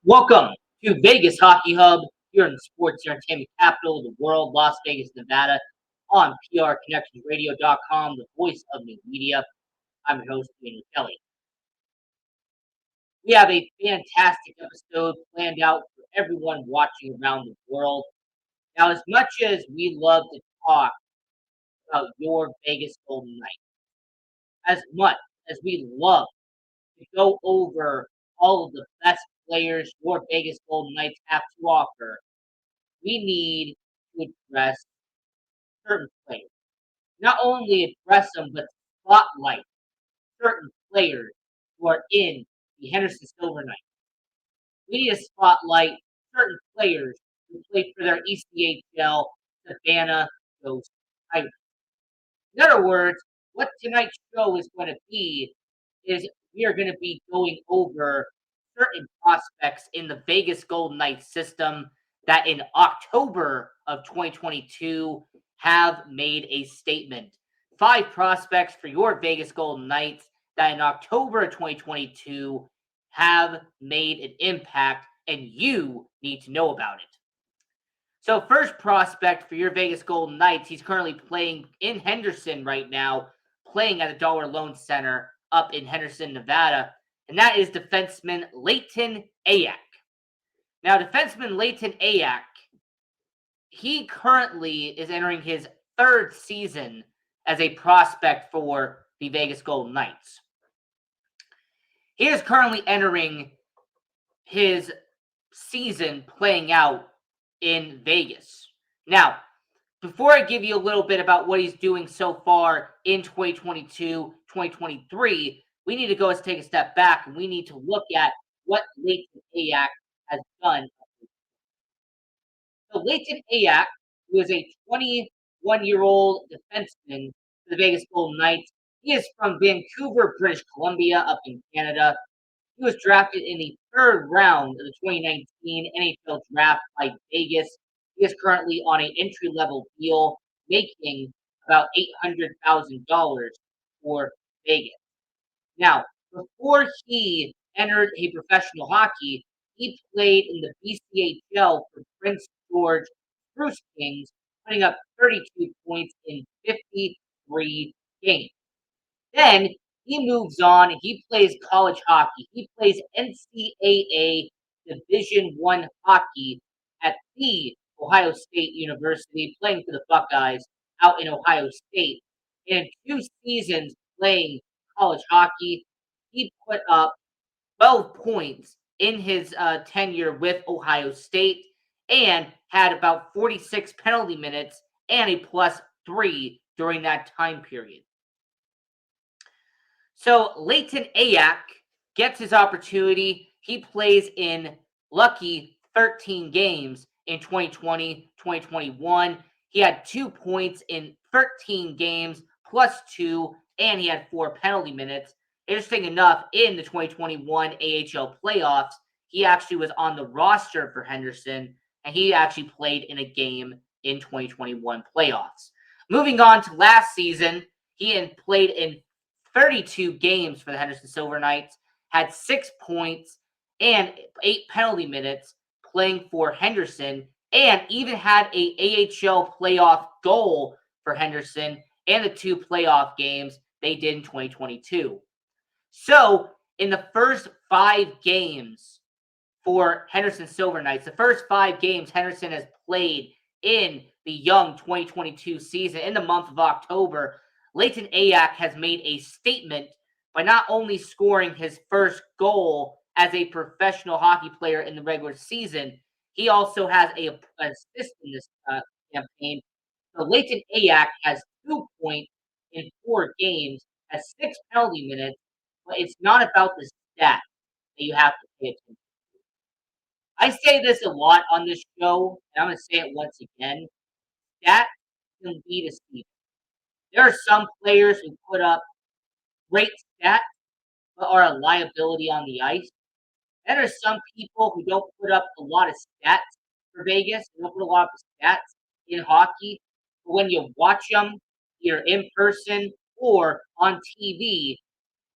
Welcome to Vegas Hockey Hub here in the sports entertainment capital of the world, Las Vegas, Nevada, on PRConnectionsRadio.com, the voice of new media. I'm your host, Ian Kelly. We have a fantastic episode planned out for everyone watching around the world. Now, as much as we love to talk about your Vegas Golden Knights, as much as we love to go over all of the best players your Vegas Golden Knights have to offer, we need to address certain players. Not only address them, but spotlight certain players who are in the Henderson Silver Knights. We need to spotlight certain players who played for their ECHL Savannah Ghost Pirates. In other words, what tonight's show is going to be is we are going to be going over certain prospects in the Vegas Golden Knights system that in October of 2022 have made a statement. 5 prospects for your Vegas Golden Knights that in October of 2022 have made an impact and you need to know about it. So, first prospect for your Vegas Golden Knights, he's currently playing in Henderson right now, playing at the Dollar Loan Center up in Henderson, Nevada, and that is defenseman Leighton Ayak. Now, defenseman Leighton Ayak, he currently is entering his 3rd season as a prospect for the Vegas Golden Knights. He is currently entering his season playing out in Vegas. Now, before I give you a little bit about what he's doing so far in 2022, 2023, we need to go and take a step back and we need to look at what Leighton Ayak has done. So Leighton Ayak, who is a 21-year-old defenseman for the Vegas Golden Knights, he is from Vancouver, British Columbia, up in Canada. He was drafted in the 3rd round of the 2019 NHL draft by Vegas. He is currently on an entry-level deal, making about $800,000 for Vegas. Now, before he entered a professional hockey, he played in the BCHL for Prince George Spruce Kings, putting up 32 points in 53 games. Then he moves on and he plays college hockey. He plays NCAA Division I hockey at the Ohio State University, playing for the Buckeyes out in Ohio State. In 2 seasons playing college hockey, he put up 12 points in his tenure with Ohio State and had about 46 penalty minutes and a +3 during that time period. So Leighton Ayak gets his opportunity. He plays in lucky 13 games in 2020, 2021. He had 2 points in 13 games +2, and he had 4 penalty minutes. Interesting enough, in the 2021 AHL playoffs, he actually was on the roster for Henderson, and he actually played in a game in 2021 playoffs. Moving on to last season, he had played in 32 games for the Henderson Silver Knights, had 6 points and 8 penalty minutes playing for Henderson, and even had a AHL playoff goal for Henderson and the 2 playoff games they did in 2022. So, in the first 5 games for Henderson Silver Knights, the first 5 games Henderson has played in the young 2022 season in the month of October, Leighton Ayak has made a statement by not only scoring his first goal as a professional hockey player in the regular season, he also has an assist in this campaign. So Leighton Ayak has 2 points in 4 games, has 6 penalty minutes, but it's not about the stats that you have to pay attention to. I say this a lot on this show, and I'm going to say it once again. Stats can be deceiving. There are some players who put up great stats but are a liability on the ice. Then there are some people who don't put up a lot of stats for Vegas. They don't put a lot of stats in hockey. But when you watch them, either in person or on TV,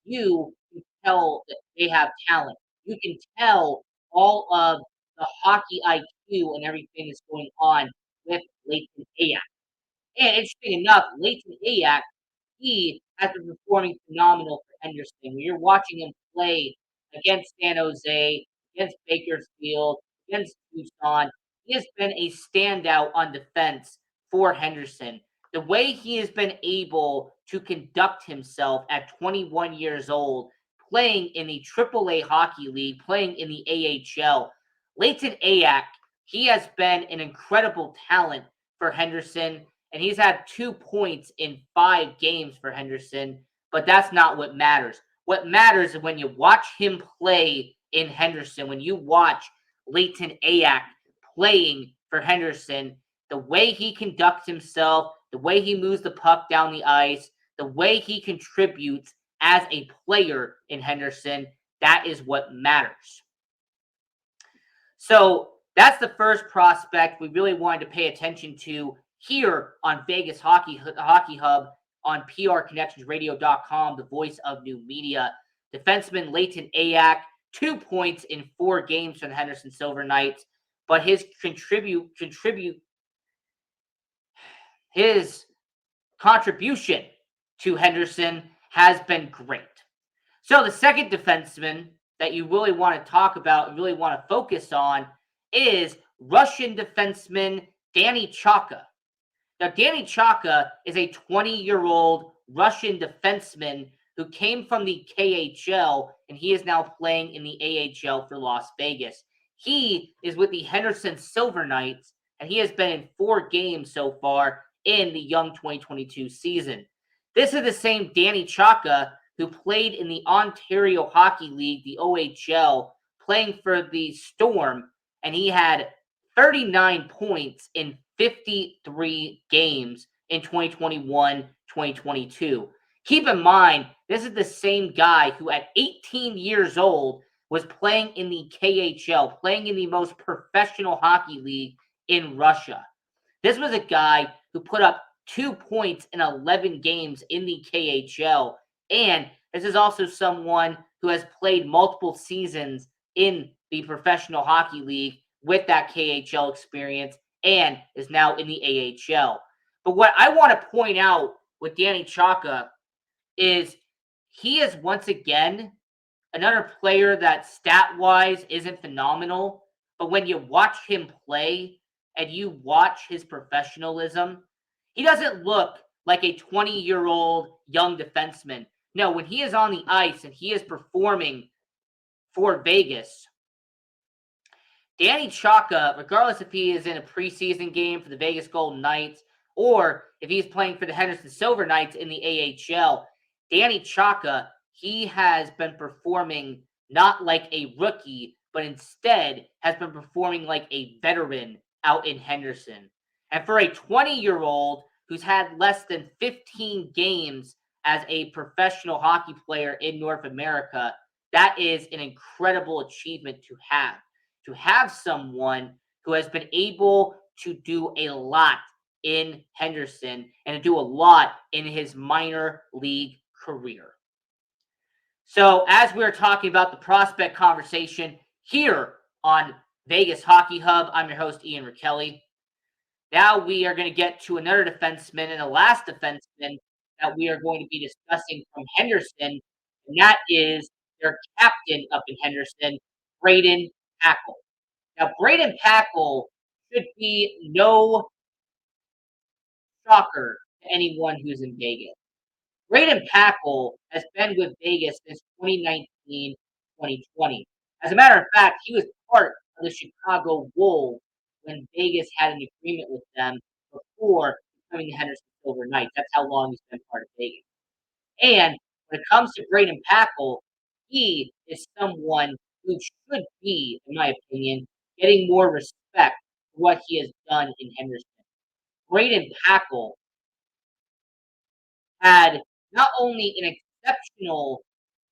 you can tell that they have talent. You can tell all of the hockey IQ and everything that's going on with Leighton Ayak. And interesting enough, Leighton Ayak, he has been performing phenomenal for Henderson. When you're watching him play against San Jose, against Bakersfield, against Tucson, he has been a standout on defense for Henderson. The way he has been able to conduct himself at 21 years old, playing in the AAA Hockey League, playing in the AHL, Leighton Ayak, he has been an incredible talent for Henderson, and he's had 2 points in 5 games for Henderson, but that's not what matters. What matters is when you watch him play in Henderson, when you watch Leighton Ayak playing for Henderson, the way he conducts himself, the way he moves the puck down the ice, the way he contributes as a player in Henderson, that is what matters. So that's the first prospect we really wanted to pay attention to here on Vegas Hockey Hub on PRConnectionsRadio.com, the voice of new media. Defenseman Leighton Ayak, 2 points in 4 games for the Henderson Silver Knights, but his contribution to Henderson has been great. So the second defenseman that you really want to talk about and really want to focus on is Russian defenseman Danny Chaka. Now, Danny Chaka is a 20-year-old Russian defenseman who came from the KHL, and he is now playing in the AHL for Las Vegas. He is with the Henderson Silver Knights, and he has been in 4 games so far in the young 2022 season. This is the same Danny Chaka who played in the Ontario Hockey League, the OHL, playing for the Storm, and he had 39 points in 53 games in 2021-2022. Keep in mind, this is the same guy who at 18 years old was playing in the KHL, playing in the most professional hockey league in Russia. This was a guy who put up 2 points in 11 games in the KHL, and this is also someone who has played multiple seasons in the professional hockey league with that KHL experience and is now in the AHL. But what I want to point out with Danny Chaka is he is once again another player that stat-wise isn't phenomenal, but when you watch him play and you watch his professionalism, he doesn't look like a 20-year-old young defenseman. No, when he is on the ice and he is performing for Vegas, Danny Chaka, regardless if he is in a preseason game for the Vegas Golden Knights or if he's playing for the Henderson Silver Knights in the AHL, Danny Chaka, he has been performing not like a rookie, but instead has been performing like a veteran out in Henderson. And for a 20-year-old who's had less than 15 games as a professional hockey player in North America, that is an incredible achievement to have. To have someone who has been able to do a lot in Henderson and to do a lot in his minor league career. So, as we're talking about the prospect conversation here on Vegas Hockey Hub, I'm your host, Ian Rachiele. Now we are going to get to another defenseman and the last defenseman that we are going to be discussing from Henderson, and that is their captain up in Henderson, Braden Packle. Now, Braden Packle should be no shocker to anyone who's in Vegas. Braden Packle has been with Vegas since 2019, 2020. As a matter of fact, he was part of the Chicago Wolves when Vegas had an agreement with them before becoming the Henderson Silver Knights. That's how long he's been part of Vegas. And when it comes to Braden Packle, he is someone who should be, in my opinion, getting more respect for what he has done in Henderson. Braden Packle had not only an exceptional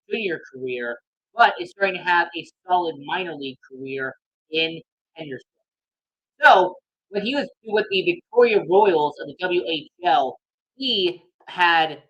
junior career, but is starting to have a solid minor league career in Henderson. So when he was with the Victoria Royals of the WHL, he had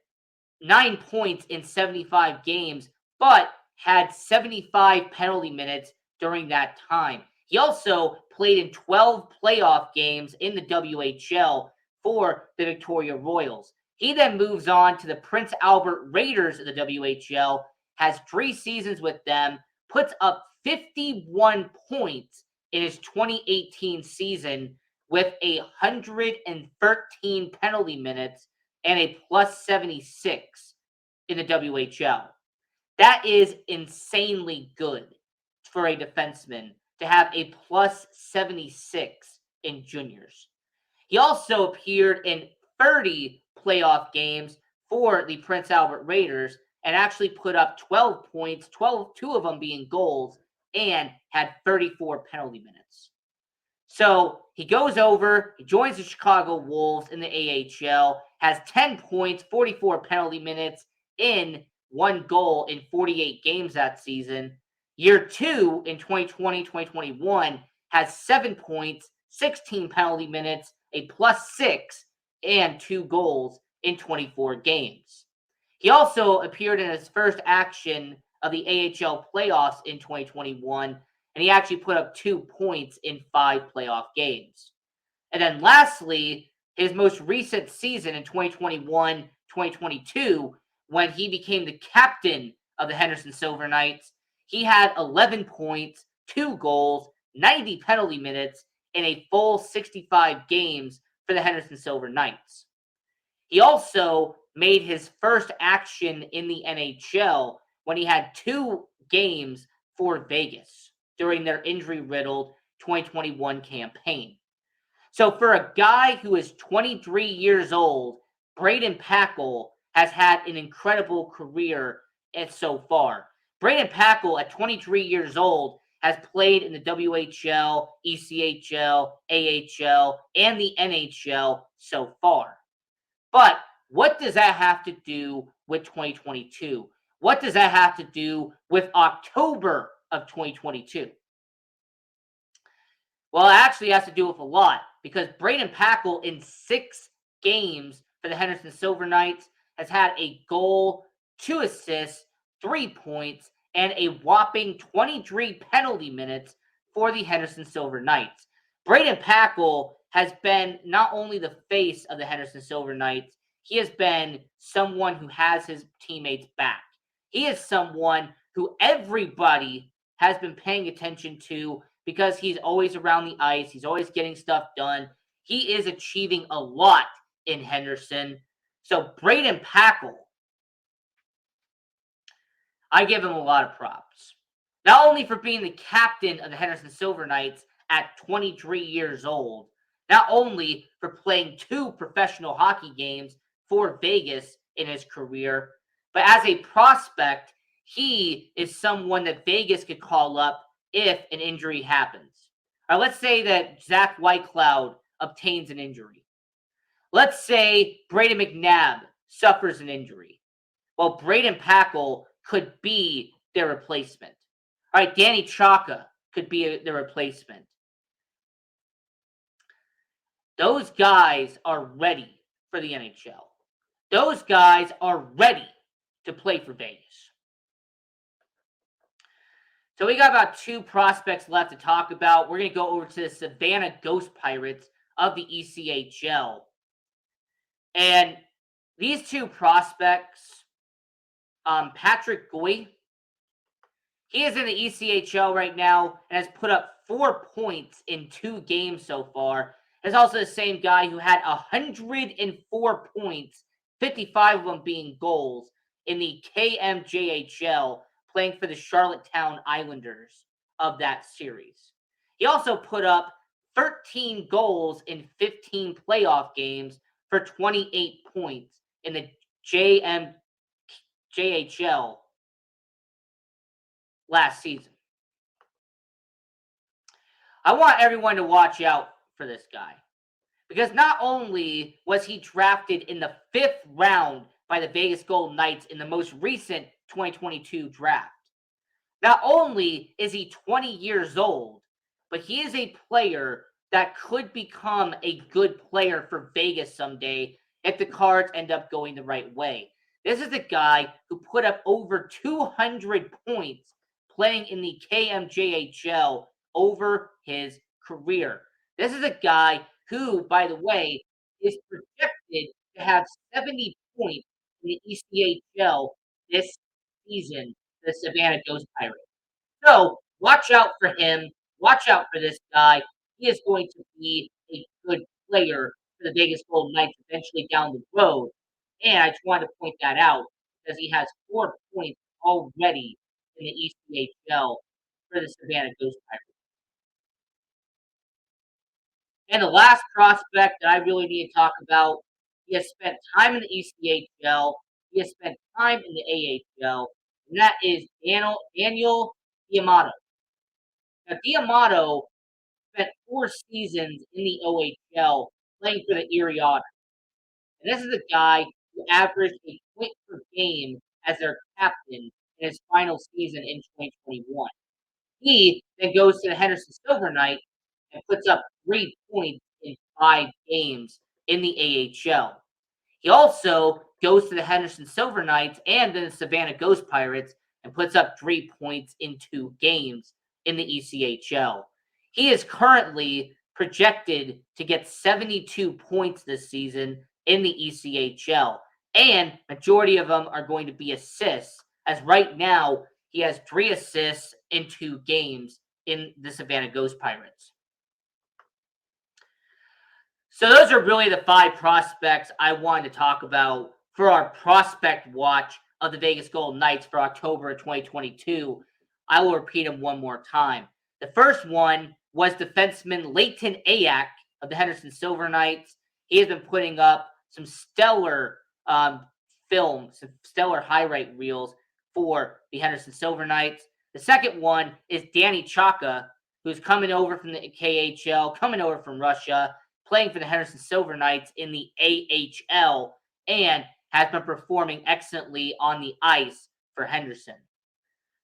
9 points in 75 games, but had 75 penalty minutes during that time. He also played in 12 playoff games in the WHL for the Victoria Royals. He then moves on to the Prince Albert Raiders of the WHL, has 3 seasons with them, puts up 51 points in his 2018 season with 113 penalty minutes and a plus 76 in the WHL. That is insanely good for a defenseman to have a plus 76 in juniors. He also appeared in 30 playoff games for the Prince Albert Raiders and actually put up 12 points, two of them being goals, and had 34 penalty minutes. So he goes over, he joins the Chicago Wolves in the AHL, has 10 points, 44 penalty minutes, in 1 goal in 48 games that season. Year 2 in 2020-2021 has 7 points, 16 penalty minutes, a plus 6, and 2 goals in 24 games. He also appeared in his first action of the AHL playoffs in 2021, and he actually put up 2 points in 5 playoff games. And then lastly, his most recent season in 2021-2022, when he became the captain of the Henderson Silver Knights, he had 11 points, 2 goals, 90 penalty minutes in a full 65 games for the Henderson Silver Knights. He also made his first action in the NHL when he had 2 games for Vegas during their injury-riddled 2021 campaign. So for a guy who is 23 years old, Braden Packle has had an incredible career so far. Braden Packle, at 23 years old, has played in the WHL, ECHL, AHL, and the NHL so far. But what does that have to do with 2022? What does that have to do with October of 2022? Well, it actually has to do with a lot, because Braden Packle in 6 games for the Henderson Silver Knights has had a goal, 2 assists, 3 points, and a whopping 23 penalty minutes for the Henderson Silver Knights. Braden Packle has been not only the face of the Henderson Silver Knights, he has been someone who has his teammates back. He is someone who everybody has been paying attention to because he's always around the ice. He's always getting stuff done. He is achieving a lot in Henderson. So Braden Packle, I give him a lot of props. Not only for being the captain of the Henderson Silver Knights at 23 years old, not only for playing 2 professional hockey games for Vegas in his career, but as a prospect, he is someone that Vegas could call up if an injury happens. Or let's say that Zach Whitecloud obtains an injury. Let's say Braden McNabb suffers an injury. Well, Braden Packle could be their replacement. All right, Danny Chaka could be their replacement. Those guys are ready for the NHL. Those guys are ready to play for Vegas. So we got about 2 prospects left to talk about. We're going to go over to the Savannah Ghost Pirates of the ECHL. And these 2 prospects, Patrick Goy, he is in the ECHL right now and has put up 4 points in 2 games so far. Is also the same guy who had 104 points, 55 of them being goals, in the KMJHL, playing for the Charlottetown Islanders of that series. He also put up 13 goals in 15 playoff games for 28 points in the JHL last season. I want everyone to watch out for this guy, because not only was he drafted in the 5th round by the Vegas Golden Knights in the most recent 2022 draft, not only is he 20 years old, but he is a player that could become a good player for Vegas someday if the cards end up going the right way. This is a guy who put up over 200 points playing in the KMJHL over his career. This is a guy who, by the way, is projected to have 70 points in the ECHL this season, the Savannah Ghost Pirates. So watch out for him. Watch out for this guy. He is going to be a good player for the Vegas Golden Knights eventually down the road. And I just wanted to point that out because he has 4 points already in the ECHL for the Savannah Ghost Pirates. And the last prospect that I really need to talk about, he has spent time in the ECHL, he has spent time in the AHL, and that is Daniel Diamato. Now, Diamato spent 4 seasons in the OHL playing for the Erie Otters. And this is a guy who averaged a point per game as their captain in his final season in 2021. He then goes to the Henderson Silver Knights and puts up 3 points in 5 games in the AHL. He also goes to the Henderson Silver Knights and then the Savannah Ghost Pirates and puts up 3 points in 2 games in the ECHL. He is currently projected to get 72 points this season in the ECHL, and majority of them are going to be assists, as right now he has 3 assists in 2 games in the Savannah Ghost Pirates. So those are really the 5 prospects I wanted to talk about for our prospect watch of the Vegas Golden Knights for October of 2022. I will repeat them one more time. The first one was defenseman Leighton Ayak of the Henderson Silver Knights. He has been putting up some stellar film, some stellar highlight reels for the Henderson Silver Knights. The second one is Danny Chaka, who's coming over from the KHL, coming over from Russia, playing for the Henderson Silver Knights in the AHL, and has been performing excellently on the ice for Henderson.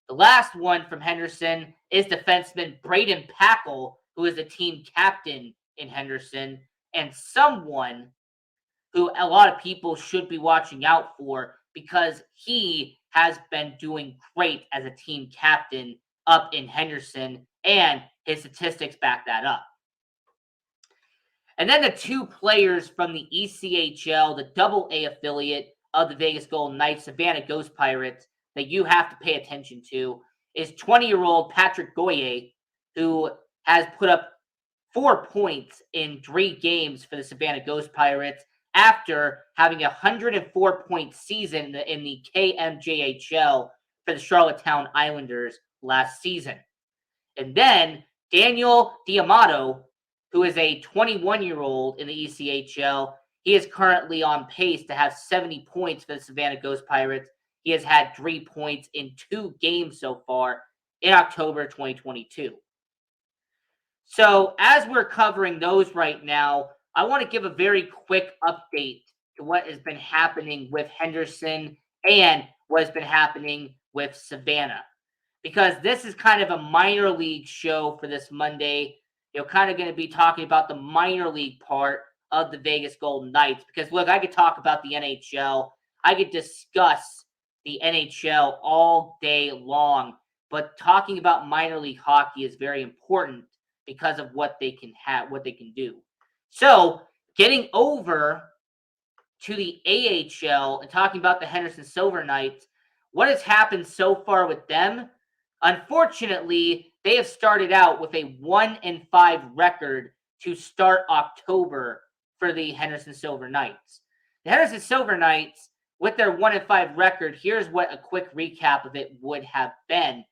The last one from Henderson is defenseman Braden Packle, who is the team captain in Henderson, and someone who a lot of people should be watching out for because he has been doing great as a team captain up in Henderson, and his statistics back that up. And then the 2 players from the ECHL, the Double A affiliate of the Vegas Golden Knights, Savannah Ghost Pirates, that you have to pay attention to is 20-year-old Patrick Goyer, who has put up 4 points in 3 games for the Savannah Ghost Pirates after having a 104-point season in the KMJHL for the Charlottetown Islanders last season. And then Daniel Diamato, who is a 21-year-old in the ECHL. He is currently on pace to have 70 points for the Savannah Ghost Pirates. He has had 3 points in 2 games so far in October 2022. So as we're covering those right now, I want to give a very quick update to what has been happening with Henderson and what has been happening with Savannah. Because this is kind of a minor league show for this Monday. You're kind of going to be talking about the minor league part of the Vegas Golden Knights. Because, look, I could talk about the NHL. I could discuss the NHL all day long. But talking about minor league hockey is very important because of what they can have, what they can do. So, getting over to the AHL and talking about the Henderson Silver Knights, what has happened so far with them? Unfortunately, they have started out with a 1-5 record to start October for the Henderson Silver Knights. The Henderson Silver Knights, with their 1-5 record, here's what a quick recap of it would have been.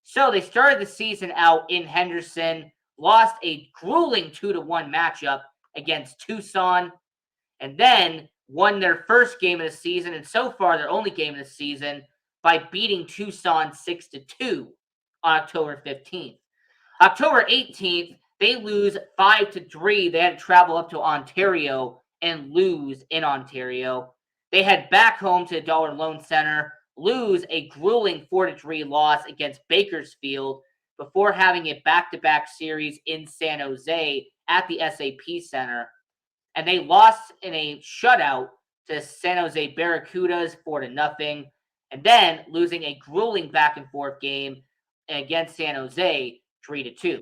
So they started the season out in Henderson, lost a grueling 2-1 matchup against Tucson, and then won their first game of the season, and so far their only game of the season, by beating Tucson 6-2 on October 15th. October 18th, they lose 5-3. They had to travel up to Ontario and lose in Ontario. They head back home to the Dollar Loan Center, lose a grueling 4-3 loss against Bakersfield before having a back-to-back series in San Jose at the SAP Center. And they lost in a shutout to San Jose Barracudas 4-0, and then losing a grueling back-and-forth game against San Jose 3-2.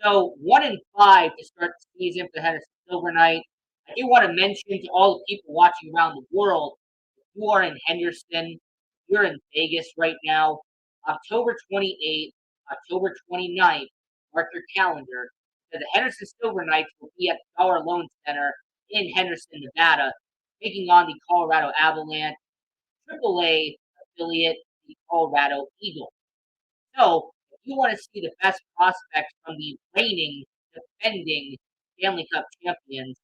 So 1-5 to start the season for the Henderson Silver Knights. I do want to mention to all the people watching around the world, if you are in Henderson, you're in Vegas right now, October 28th, October 29th, mark your calendar. The Henderson Silver Knights will be at the Dollar Loan Center in Henderson, Nevada, taking on the Colorado Avalanche, AAA affiliate, the Colorado Eagles. So, if you want to see the best prospects from the reigning, defending Stanley Cup champions,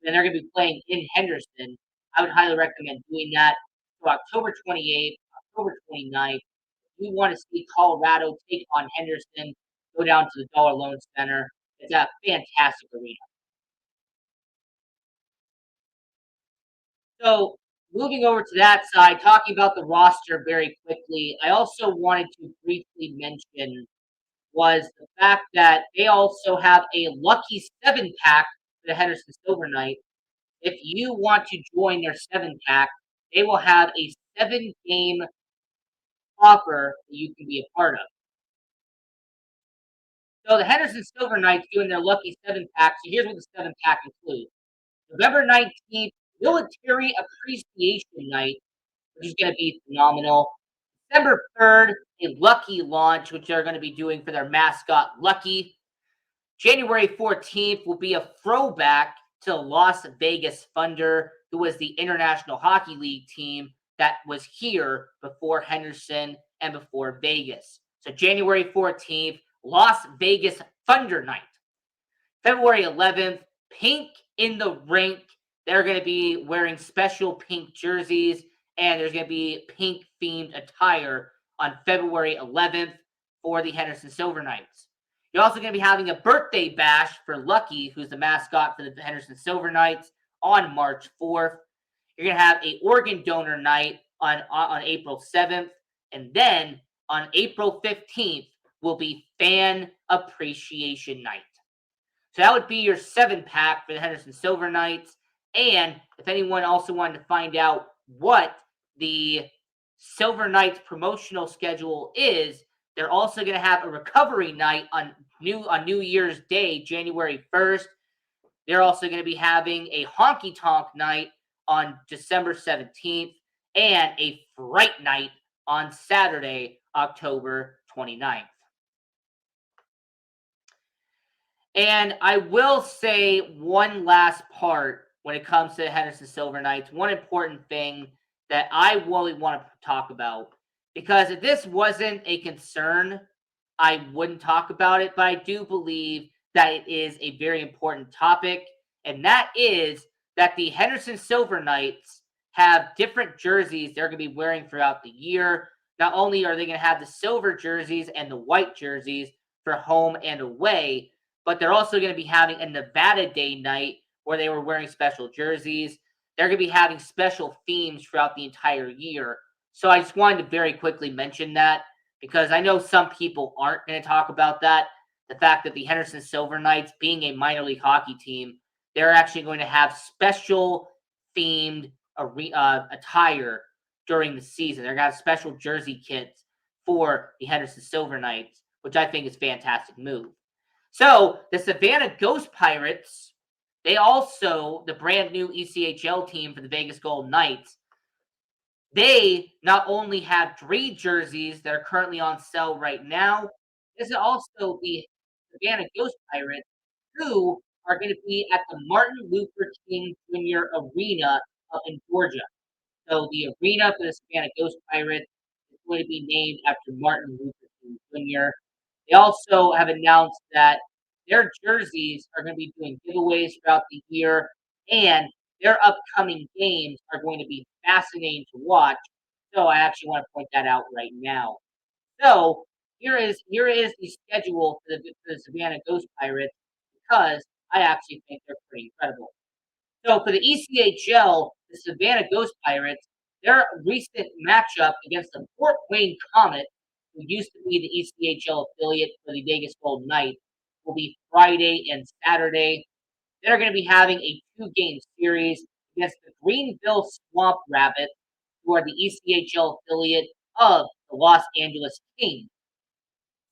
then they're going to be playing in Henderson. I would highly recommend doing that. So, October 28th, October 29th, if you want to see Colorado take on Henderson, go down to the Dollar Loan Center. It's a fantastic arena. So, moving over to that side, talking about the roster very quickly, I also wanted to briefly mention was the fact that they also have a lucky 7 pack for the Henderson Silver Knights. If you want to join their 7 pack, they will have a 7 game offer that you can be a part of. So the Henderson Silver Knights doing their lucky 7 pack. So here's what the 7 pack includes. November 19th, Military Appreciation Night, which is going to be phenomenal. December 3rd, a Lucky launch, which they're going to be doing for their mascot, Lucky. January 14th will be a throwback to the Las Vegas Thunder, who was the International Hockey League team that was here before Henderson and before Vegas. So January 14th, Las Vegas Thunder Night. February 11th, Pink in the Rink. They're going to be wearing special pink jerseys, and there's going to be pink themed attire on February 11th for the Henderson Silver Knights. You're also going to be having a birthday bash for Lucky, who's the mascot for the Henderson Silver Knights, on March 4th. You're going to have a organ donor night on April 7th. And then on April 15th will be Fan Appreciation Night. So that would be your 7 pack for the Henderson Silver Knights. And if anyone also wanted to find out what the Silver Knights promotional schedule is, they're also going to have a recovery night on New Year's Day, January 1st. They're also going to be having a honky tonk night on December 17th and a fright night on Saturday, October 29th. And I will say one last part when it comes to the Henderson Silver Knights. One important thing that I really want to talk about, because if this wasn't a concern, I wouldn't talk about it, but I do believe that it is a very important topic, and that is that the Henderson Silver Knights have different jerseys they're going to be wearing throughout the year. Not only are they going to have the silver jerseys and the white jerseys for home and away, but they're also going to be having a Nevada Day night where they were wearing special jerseys. They're going to be having special themes throughout the entire year. So I just wanted to very quickly mention that, because I know some people aren't going to talk about that. The fact that the Henderson Silver Knights, being a minor league hockey team, they're actually going to have special themed attire during the season. They're going to have special jersey kits for the Henderson Silver Knights, which I think is a fantastic move. So the Savannah Ghost Pirates, they also, the brand new ECHL team for the Vegas Golden Knights, they not only have 3 jerseys that are currently on sale right now, this is also the Savannah Ghost Pirates, who are going to be at the Martin Luther King Jr. Arena up in Georgia. So the arena for the Savannah Ghost Pirates is going to be named after Martin Luther King Jr. They also have announced that their jerseys are going to be doing giveaways throughout the year, and their upcoming games are going to be fascinating to watch. So I actually want to point that out right now. So here is the schedule for the Savannah Ghost Pirates, because I actually think they're pretty incredible. So for the ECHL, the Savannah Ghost Pirates, their recent matchup against the Fort Wayne Comet, who used to be the ECHL affiliate for the Vegas Golden Knights, will be Friday and Saturday. They're going to be having a 2-game series against the Greenville Swamp Rabbits, who are the ECHL affiliate of the Los Angeles Kings.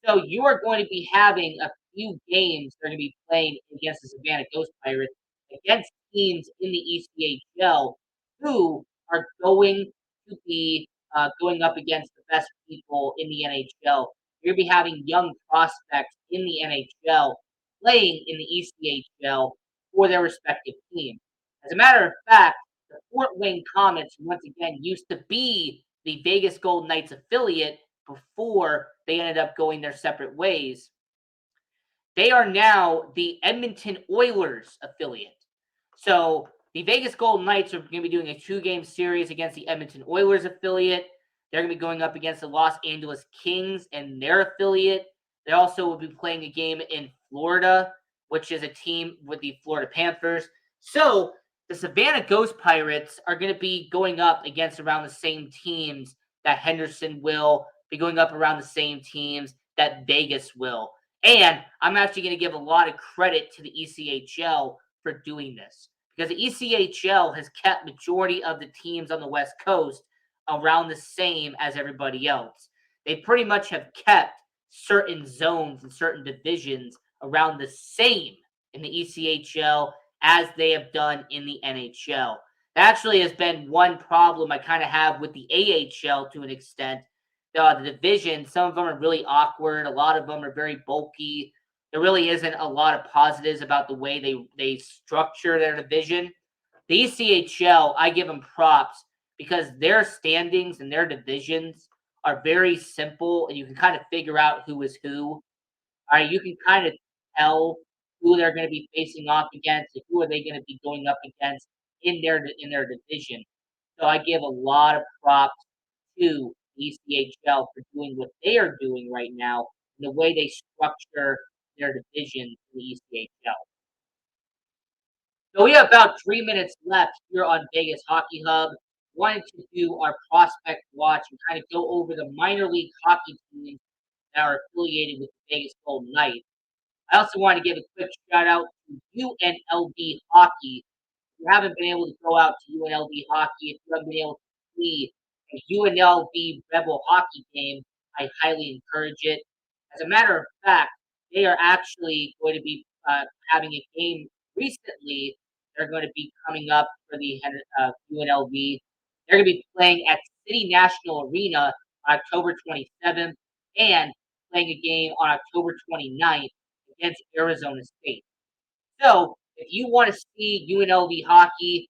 So you are going to be having a few games they're going to be playing against the Savannah Ghost Pirates against teams in the ECHL who are going to be going up against the best people in the NHL. You're going to be having young prospects in the NHL playing in the ECHL for their respective teams. As a matter of fact, the Fort Wayne Comets once again used to be the Vegas Golden Knights affiliate before they ended up going their separate ways. They are now the Edmonton Oilers affiliate. So the Vegas Golden Knights are going to be doing a 2-game series against the Edmonton Oilers affiliate. They're going to be going up against the Los Angeles Kings and their affiliate. They also will be playing a game in Florida, which is a team with the Florida Panthers. So the Savannah Ghost Pirates are going to be going up against around the same teams that Henderson will be going up around the same teams that Vegas will. And I'm actually going to give a lot of credit to the ECHL for doing this because the ECHL has kept majority of the teams on the West Coast around the same as everybody else. They pretty much have kept certain zones and certain divisions around the same in the ECHL as they have done in the NHL. That actually has been one problem I kind of have with the AHL to an extent. The division, some of them are really awkward. A lot of them are very bulky. There really isn't a lot of positives about the way they structure their division. The ECHL, I give them props because their standings and their divisions are very simple, and you can kind of figure out who is who. All right, you can kind of tell who they're going to be facing off against, and who are they going to be going up against in their division. So I give a lot of props to the ECHL for doing what they are doing right now, and the way they structure their division in the ECHL. So we have about 3 minutes left here on Vegas Hockey Hub. Wanted to do our prospect watch and kind of go over the minor league hockey teams that are affiliated with the Vegas Golden Knights. I also want to give a quick shout out to UNLV Hockey. If you haven't been able to go out to UNLV Hockey, if you haven't been able to see a UNLV Rebel hockey game, I highly encourage it. As a matter of fact, they are actually going to be having a game recently. They're going to be coming up for the UNLV. They're going to be playing at City National Arena on October 27th and playing a game on October 29th against Arizona State. So, if you want to see UNLV hockey,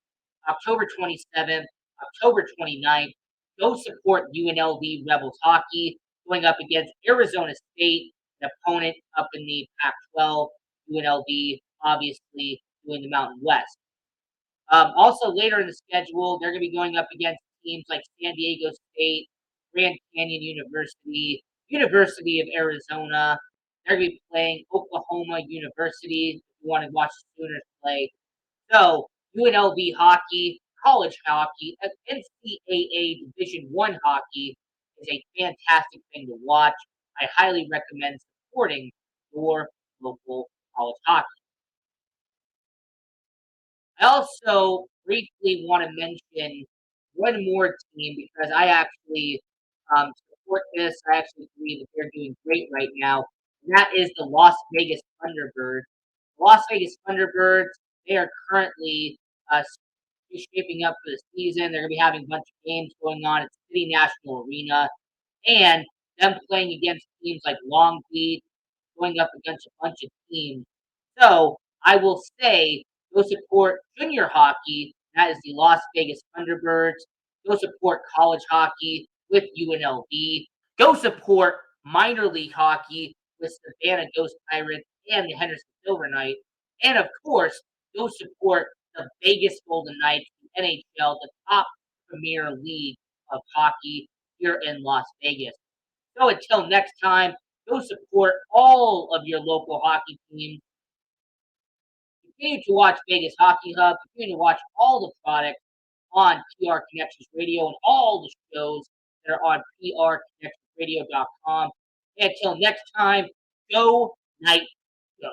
October 27th, October 29th, go support UNLV Rebels hockey going up against Arizona State, an opponent up in the Pac-12. UNLV obviously doing the Mountain West. Also, later in the schedule, they're going to be going up against teams like San Diego State, Grand Canyon University, University of Arizona. They're going to be playing Oklahoma University if you want to watch the Sooners play. So, UNLV hockey, college hockey, NCAA Division One hockey is a fantastic thing to watch. I highly recommend supporting your local college hockey. I also briefly want to mention one more team because I actually support this. I actually believe that they're doing great right now. And that is the Las Vegas Thunderbirds. Las Vegas Thunderbirds, they are currently shaping up for the season. They're going to be having a bunch of games going on at City National Arena and them playing against teams like Long Beach, going up against a bunch of teams. So I will say go support junior hockey. That is the Las Vegas Thunderbirds. Go support college hockey with UNLV. Go support minor league hockey with Savannah Ghost Pirates and the Henderson Silver Knights. And of course, go support the Vegas Golden Knights, the NHL, the top premier league of hockey here in Las Vegas. So until next time, go support all of your local hockey teams. Continue to watch Vegas Hockey Hub. Continue to watch all the products on PR Connections Radio and all the shows that are on prconnectionsradio.com. And until next time, go Knights, go.